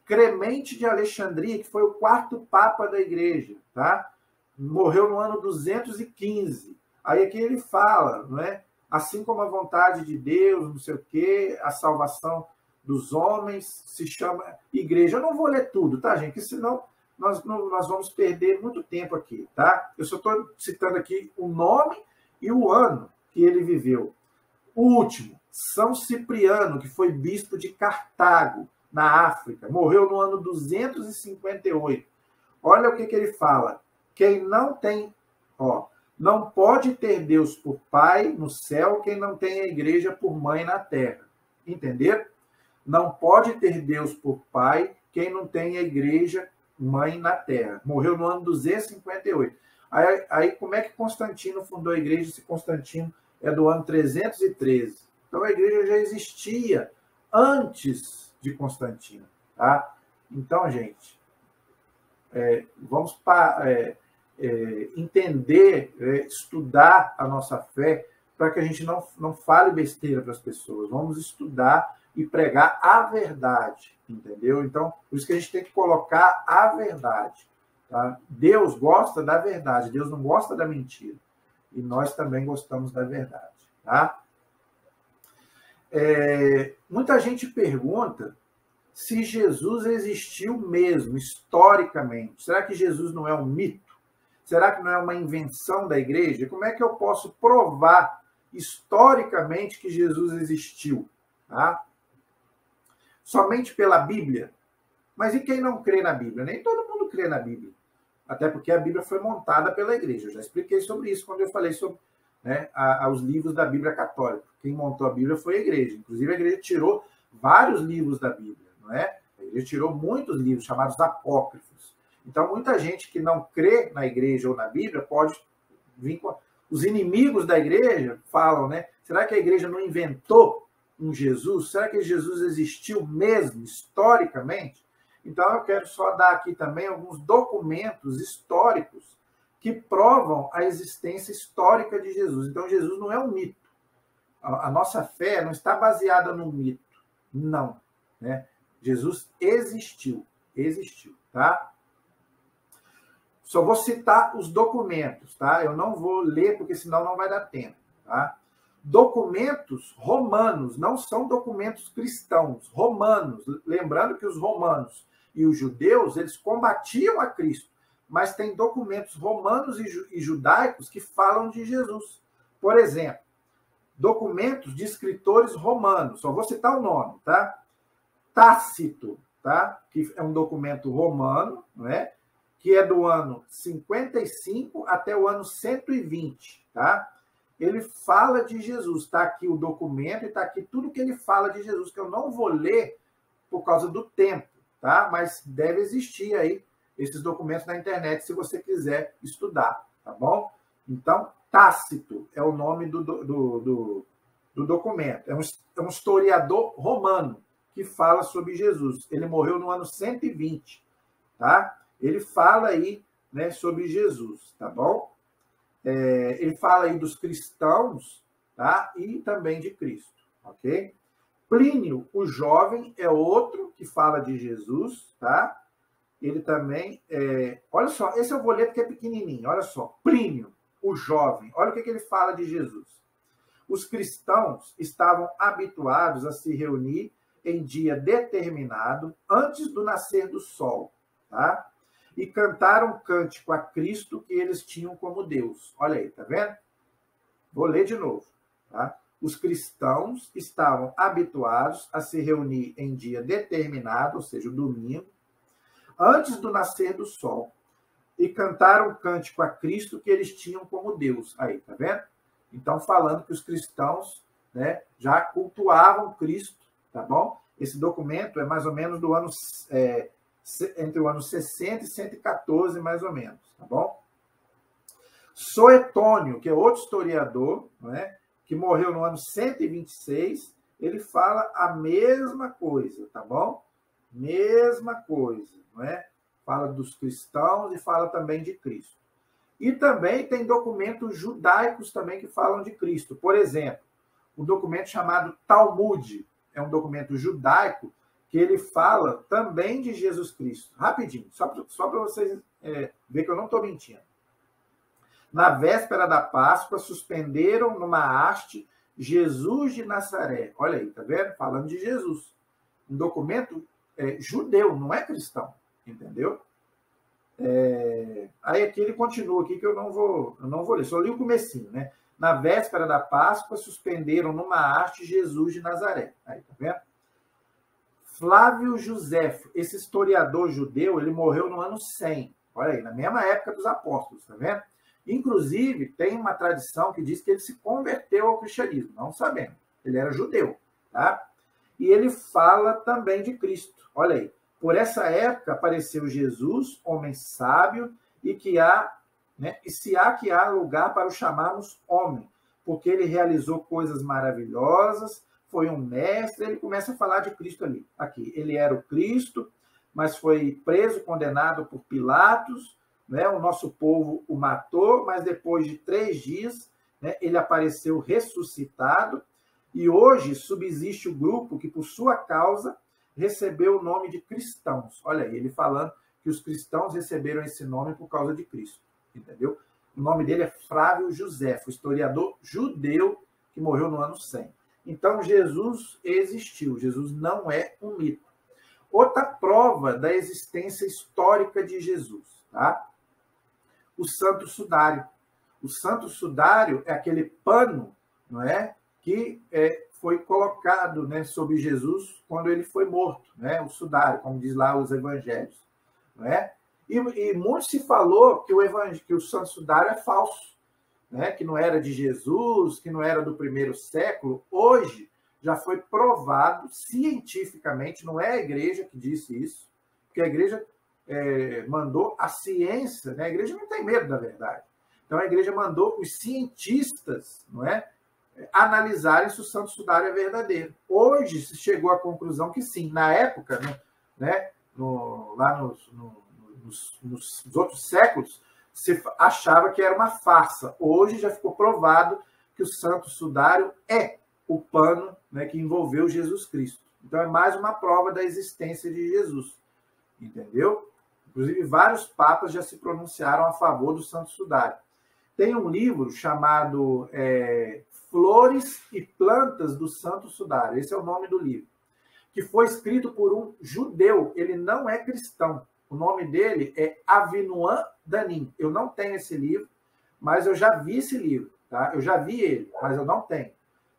Clemente de Alexandria, que foi o 4º papa da igreja, tá? Morreu no ano 215. Aí aqui ele fala, não é? Assim como a vontade de Deus, não sei o quê, a salvação dos homens se chama igreja. Eu não vou ler tudo, tá, gente? Porque senão nós vamos perder muito tempo aqui, tá? Eu só estou citando aqui o nome e o ano que ele viveu. O último, São Cipriano, que foi bispo de Cartago, na África, morreu no ano 258. Olha o que ele fala: quem não tem, não pode ter Deus por pai no céu, quem não tem a igreja por mãe na terra. Entenderam? Não pode ter Deus por pai quem não tem a igreja mãe na terra. Morreu no ano 258. Aí como é que Constantino fundou a igreja, se Constantino é do ano 313? Então a igreja já existia antes de Constantino, tá? Então, gente, vamos entender, estudar a nossa fé, para que a gente não fale besteira para as pessoas. Vamos estudar e pregar a verdade, entendeu? Então, por isso que a gente tem que colocar a verdade, tá? Deus gosta da verdade, Deus não gosta da mentira. E nós também gostamos da verdade, tá? Muita gente pergunta se Jesus existiu mesmo, historicamente, será que Jesus não é um mito? Será que não é uma invenção da igreja? Como é que eu posso provar historicamente que Jesus existiu? Tá? Somente pela Bíblia? Mas e quem não crê na Bíblia? Nem todo mundo crê na Bíblia. Até porque a Bíblia foi montada pela igreja. Eu já expliquei sobre isso quando eu falei sobre, né, os livros da Bíblia católica. Quem montou a Bíblia foi a igreja. Inclusive, a igreja tirou vários livros da Bíblia. Não é? A igreja tirou muitos livros chamados apócrifos. Então, muita gente que não crê na igreja ou na Bíblia pode vir com... Os inimigos da igreja falam, né? Será que a igreja não inventou um Jesus? Será que Jesus existiu mesmo, historicamente? Então, eu quero só dar aqui também alguns documentos históricos que provam a existência histórica de Jesus. Então, Jesus não é um mito. A nossa fé não está baseada no mito. Não. Né? Jesus existiu, tá? Só vou citar os documentos, tá? Eu não vou ler, porque senão não vai dar tempo, tá? Documentos romanos, não são documentos cristãos, romanos. Lembrando que os romanos e os judeus, eles combatiam a Cristo, mas tem documentos romanos e judaicos que falam de Jesus. Por exemplo, documentos de escritores romanos, só vou citar o nome, tá? Tácito, tá? Que é um documento romano, não é? Que é do ano 55 até o ano 120, tá? Ele fala de Jesus. Está aqui o documento e está aqui tudo que ele fala de Jesus, que eu não vou ler por causa do tempo, tá? Mas deve existir aí esses documentos na internet se você quiser estudar, tá bom? Então, Tácito é o nome do documento. É um historiador romano que fala sobre Jesus. Ele morreu no ano 120, tá? Ele fala aí, né, sobre Jesus, tá bom? Ele fala aí dos cristãos, tá? E também de Cristo, ok? Plínio, o jovem, é outro que fala de Jesus, tá? Ele também, olha só, esse eu vou ler porque é pequenininho, olha só. Plínio, o jovem, olha o que ele fala de Jesus. Os cristãos estavam habituados a se reunir em dia determinado, antes do nascer do sol, tá? E cantaram um cântico a Cristo que eles tinham como Deus. Olha aí, tá vendo? Vou ler de novo, tá? Os cristãos estavam habituados a se reunir em dia determinado, ou seja, o domingo, antes do nascer do sol, e cantaram um cântico a Cristo que eles tinham como Deus. Aí, tá vendo? Então, falando que os cristãos, né, já cultuavam Cristo, tá bom? Esse documento é mais ou menos do ano... entre o ano 60 e 114, mais ou menos, tá bom? Suetônio, que é outro historiador, né, que morreu no ano 126, ele fala a mesma coisa, tá bom? Mesma coisa, não é? Fala dos cristãos e fala também de Cristo. E também tem documentos judaicos também que falam de Cristo. Por exemplo, o documento chamado Talmud, é um documento judaico que ele fala também de Jesus Cristo. Rapidinho, só para vocês ver que eu não estou mentindo. Na véspera da Páscoa, suspenderam numa haste Jesus de Nazaré. Olha aí, tá vendo? Falando de Jesus. Um documento judeu, não é cristão, entendeu? Aí aqui ele continua aqui que eu não vou ler, só li o comecinho, né? Na véspera da Páscoa, suspenderam numa haste Jesus de Nazaré. Aí, tá vendo? Flávio Joséfo, esse historiador judeu, ele morreu no ano 100. Olha aí, na mesma época dos apóstolos, tá vendo? Inclusive, tem uma tradição que diz que ele se converteu ao cristianismo, não sabemos. Ele era judeu, tá? E ele fala também de Cristo. Olha aí, por essa época apareceu Jesus, homem sábio, e que há, né, e se há que há lugar para o chamarmos homem, porque ele realizou coisas maravilhosas, foi um mestre, ele começa a falar de Cristo ali. Aqui, ele era o Cristo, mas foi preso, condenado por Pilatos, né? O nosso povo o matou, mas depois de 3 dias, né, ele apareceu ressuscitado, e hoje subsiste o grupo que, por sua causa, recebeu o nome de cristãos. Olha aí, ele falando que os cristãos receberam esse nome por causa de Cristo, entendeu? O nome dele é Flávio Joséfo, historiador judeu que morreu no ano 100. Então, Jesus existiu. Jesus não é um mito. Outra prova da existência histórica de Jesus, tá? O Santo Sudário. O Santo Sudário é aquele pano, não é, que foi colocado, né, sobre Jesus quando ele foi morto, né? O sudário, como diz lá os evangelhos, não é? E muito se falou que o Santo Sudário é falso, né? Que não era de Jesus, que não era do primeiro século. Hoje já foi provado cientificamente, não é a igreja que disse isso, porque a igreja mandou a ciência, né? A igreja não tem medo da verdade. Então a igreja mandou os cientistas, não é, analisarem se o Santo Sudário é verdadeiro. Hoje se chegou à conclusão que sim. Na época, né, lá nos outros séculos, se achava que era uma farsa. Hoje já ficou provado que o Santo Sudário é o pano, né, que envolveu Jesus Cristo. Então é mais uma prova da existência de Jesus. Entendeu? Inclusive, vários papas já se pronunciaram a favor do Santo Sudário. Tem um livro chamado Flores e Plantas do Santo Sudário. Esse é o nome do livro. Que foi escrito por um judeu. Ele não é cristão. O nome dele é Avinoam Danim. Eu não tenho esse livro, mas eu já vi esse livro. Tá? Eu já vi ele, mas eu não tenho.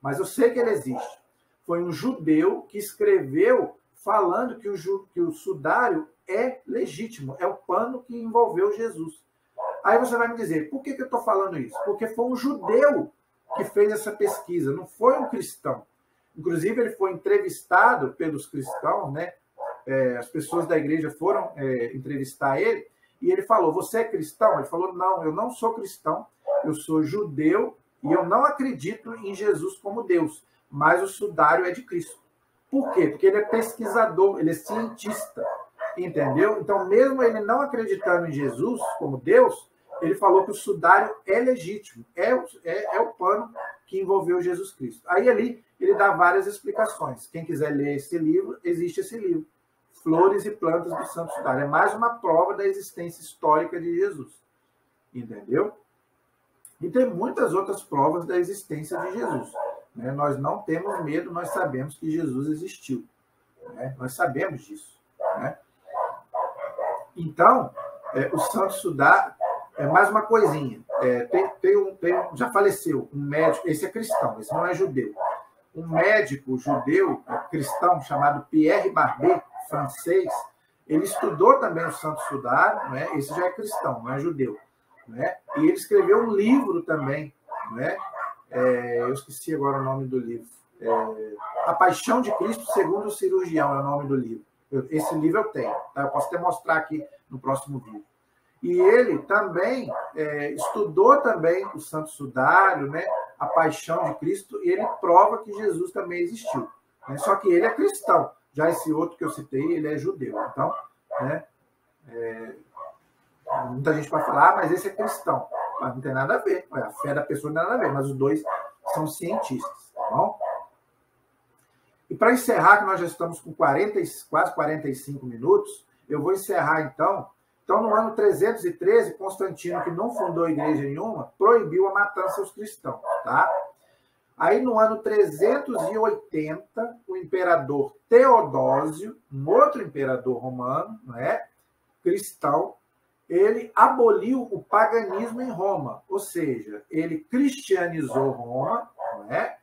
Mas eu sei que ele existe. Foi um judeu que escreveu falando que o sudário é legítimo, é o pano que envolveu Jesus. Aí você vai me dizer, por que eu estou falando isso? Porque foi um judeu que fez essa pesquisa, não foi um cristão. Inclusive, ele foi entrevistado pelos cristãos, né? As pessoas da igreja foram entrevistar ele, e ele falou, você é cristão? Ele falou, não, eu não sou cristão, eu sou judeu, e eu não acredito em Jesus como Deus, mas o sudário é de Cristo. Por quê? Porque ele é pesquisador, ele é cientista, entendeu? Então, mesmo ele não acreditando em Jesus como Deus, ele falou que o sudário é legítimo, é o pano que envolveu Jesus Cristo. Aí ali ele dá várias explicações. Quem quiser ler esse livro, existe esse livro, Flores e Plantas do Santo Sudário. É mais uma prova da existência histórica de Jesus, entendeu? E tem muitas outras provas da existência de Jesus. Né? Nós não temos medo, nós sabemos que Jesus existiu. Né? Nós sabemos disso. Né? Então, o Santo Sudário, mais uma coisinha. Já faleceu um médico, esse é cristão, esse não é judeu. Um médico judeu, cristão, chamado Pierre Barbet, francês, ele estudou também o Santo Sudário, né? Esse já é cristão, não é judeu. Né? E ele escreveu um livro também, né? Eu esqueci agora o nome do livro. A Paixão de Cristo segundo o Cirurgião é o nome do livro. Esse livro eu tenho, tá? Eu posso até mostrar aqui no próximo vídeo. E ele também estudou também o Santo Sudário, né? A Paixão de Cristo, e ele prova que Jesus também existiu. Né? Só que ele é cristão. Já esse outro que eu citei, ele é judeu. Então, né? Muita gente vai falar, mas esse é cristão. Mas não tem nada a ver. A fé da pessoa não tem nada a ver, mas os dois são cientistas. Tá bom? E para encerrar, que nós já estamos com quase 45 minutos, eu vou encerrar então. Então, no ano 313, Constantino, que não fundou igreja nenhuma, proibiu a matança aos cristãos. Tá? Aí, no ano 380, o imperador Teodósio, um outro imperador romano, não é? Cristão, ele aboliu o paganismo em Roma, ou seja, ele cristianizou Roma, não é?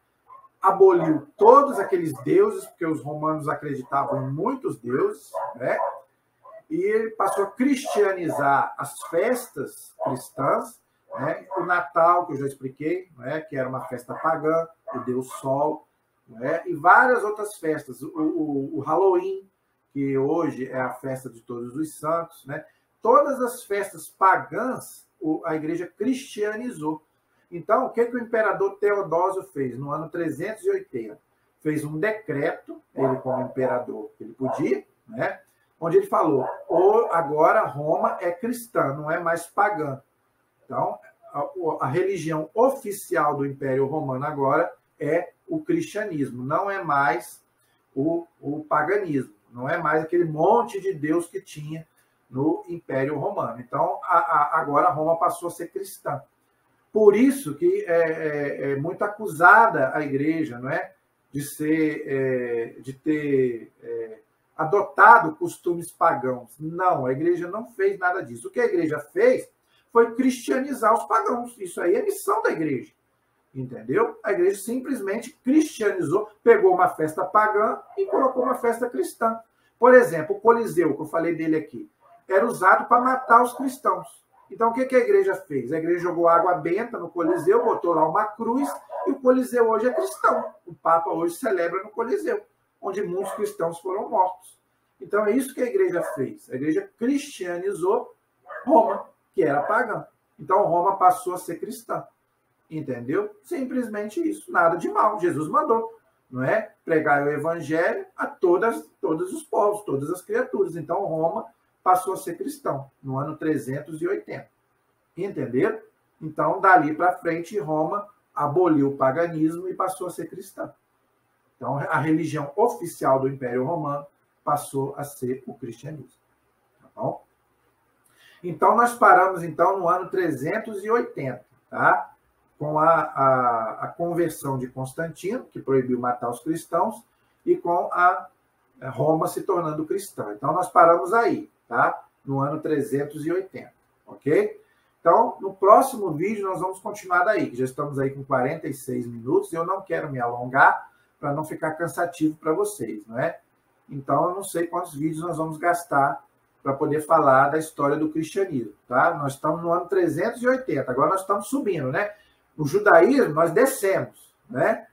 Aboliu todos aqueles deuses, porque os romanos acreditavam em muitos deuses, né? E ele passou a cristianizar as festas cristãs, né? O Natal, que eu já expliquei, né? Que era uma festa pagã, o Deus Sol, né? E várias outras festas, o Halloween, que hoje é a festa de Todos os Santos, né? Todas as festas pagãs, a igreja cristianizou. Então, o que o imperador Teodósio fez no ano 380? Fez um decreto, ele como imperador, ele podia, né? Onde ele falou, agora Roma é cristã, não é mais pagã. Então, a religião oficial do Império Romano agora é o cristianismo, não é mais o paganismo, não é mais aquele monte de Deus que tinha no Império Romano. Então, agora Roma passou a ser cristã. Por isso que é muito acusada a igreja, não é? De ter adotado costumes pagãos. Não, a igreja não fez nada disso. O que a igreja fez foi cristianizar os pagãos. Isso aí é missão da igreja. Entendeu? A igreja simplesmente cristianizou, pegou uma festa pagã e colocou uma festa cristã. Por exemplo, o Coliseu, que eu falei dele aqui, era usado para matar os cristãos. Então, o que a igreja fez? A igreja jogou água benta no Coliseu, botou lá uma cruz, e o Coliseu hoje é cristão. O Papa hoje celebra no Coliseu, onde muitos cristãos foram mortos. Então, é isso que a igreja fez. A igreja cristianizou Roma, que era pagã. Então, Roma passou a ser cristã. Entendeu? Simplesmente isso. Nada de mal. Jesus mandou, não é? Pregar o evangelho a todos os povos, todas as criaturas. Então, Roma passou a ser cristão, no ano 380. Entenderam? Então, dali para frente, Roma aboliu o paganismo e passou a ser cristã. Então, a religião oficial do Império Romano passou a ser o cristianismo. Tá bom? Então, nós paramos, então, no ano 380, tá? Com a conversão de Constantino, que proibiu matar os cristãos, e com a Roma se tornando cristã. Então, nós paramos aí, tá? No ano 380, ok? Então, no próximo vídeo, nós vamos continuar daí, que já estamos aí com 46 minutos, e eu não quero me alongar para não ficar cansativo para vocês, não é? Então, eu não sei quantos vídeos nós vamos gastar para poder falar da história do cristianismo, tá? Nós estamos no ano 380, agora nós estamos subindo, né? No judaísmo, nós descemos, né?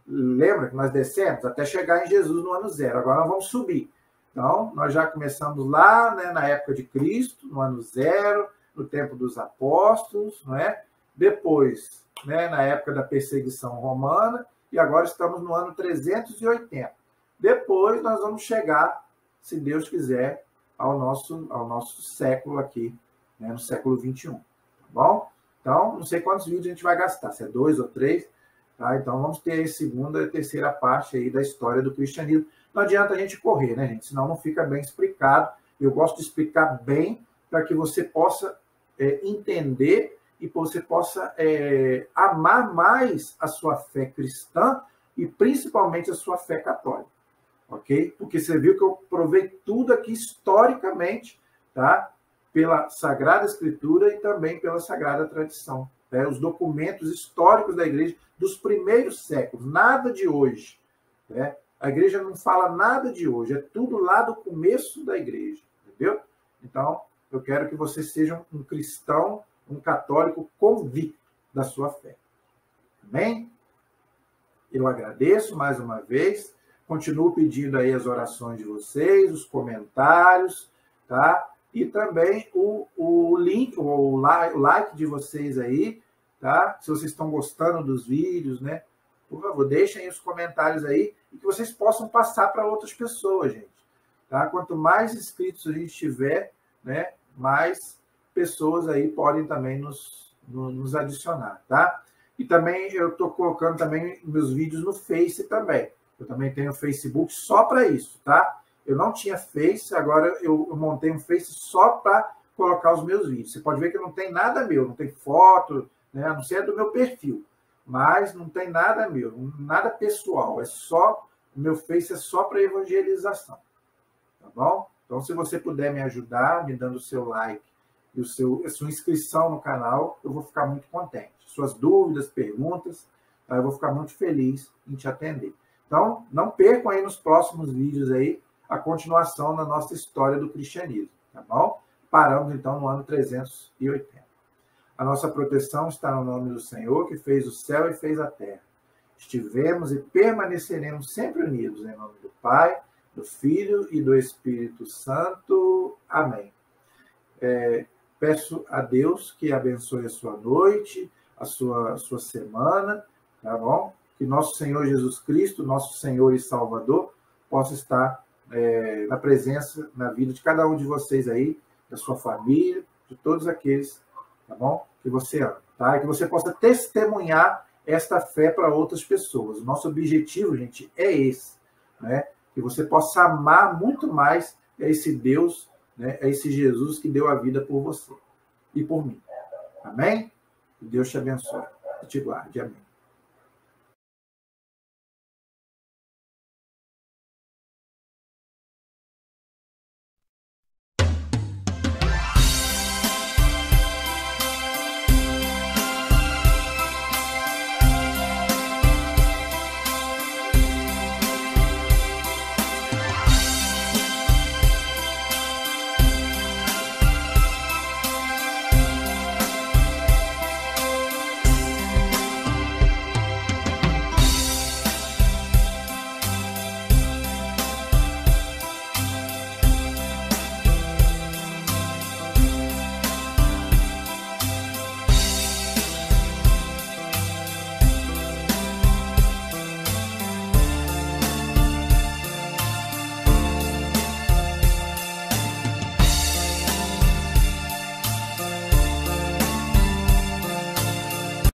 Lembra que nós descemos até chegar em Jesus no ano 0. Agora nós vamos subir. Então, nós já começamos lá, né, na época de Cristo, no ano 0, no tempo dos apóstolos, não é? Depois, né, na época da perseguição romana, e agora estamos no ano 380. Depois nós vamos chegar, se Deus quiser, ao nosso século aqui, né, no século 21. Tá bom? Então, não sei quantos vídeos a gente vai gastar, se é 2 ou 3, tá? Então, vamos ter a segunda e terceira parte aí da história do cristianismo. Não adianta a gente correr, né, gente? Senão não fica bem explicado. Eu gosto de explicar bem para que você possa entender e você possa amar mais a sua fé cristã e principalmente a sua fé católica, ok? Porque você viu que eu provei tudo aqui historicamente, tá? Pela Sagrada Escritura e também pela Sagrada Tradição. Né? Os documentos históricos da igreja dos primeiros séculos, nada de hoje. Né? A igreja não fala nada de hoje, é tudo lá do começo da igreja, entendeu? Então, eu quero que você seja um cristão, um católico convicto da sua fé. Amém? Eu agradeço mais uma vez, continuo pedindo aí as orações de vocês, os comentários, tá? E também o link, o like de vocês aí, tá? Se vocês estão gostando dos vídeos, né? Por favor, deixem aí os comentários aí e que vocês possam passar para outras pessoas, gente. Tá? Quanto mais inscritos a gente tiver, né? Mais pessoas aí podem também nos adicionar, tá? E também eu estou colocando também meus vídeos no Face também. Eu também tenho Facebook só para isso, tá? Eu não tinha Face, agora eu montei um Face só para colocar os meus vídeos. Você pode ver que não tem nada meu, não tem foto, né? A não ser do meu perfil. Mas não tem nada meu, nada pessoal. É só, o meu Face é só para evangelização. Tá bom? Então, se você puder me ajudar, me dando o seu like e a sua inscrição no canal, eu vou ficar muito contente. Suas dúvidas, perguntas, eu vou ficar muito feliz em te atender. Então, não percam aí nos próximos vídeos aí a continuação da nossa história do cristianismo, tá bom? Paramos, então, no ano 380. A nossa proteção está no nome do Senhor, que fez o céu e fez a terra. Estivemos e permaneceremos sempre unidos, em nome do Pai, do Filho e do Espírito Santo. Amém. Peço a Deus que abençoe a sua noite, a sua semana, tá bom? Que nosso Senhor Jesus Cristo, nosso Senhor e Salvador, possa estar na presença, na vida de cada um de vocês aí, da sua família, de todos aqueles, tá bom? Que você ama, tá? E que você possa testemunhar esta fé para outras pessoas. O nosso objetivo, gente, é esse, né? Que você possa amar muito mais esse Deus, né? Esse Jesus que deu a vida por você e por mim. Amém? Que Deus te abençoe e te guarde. Amém.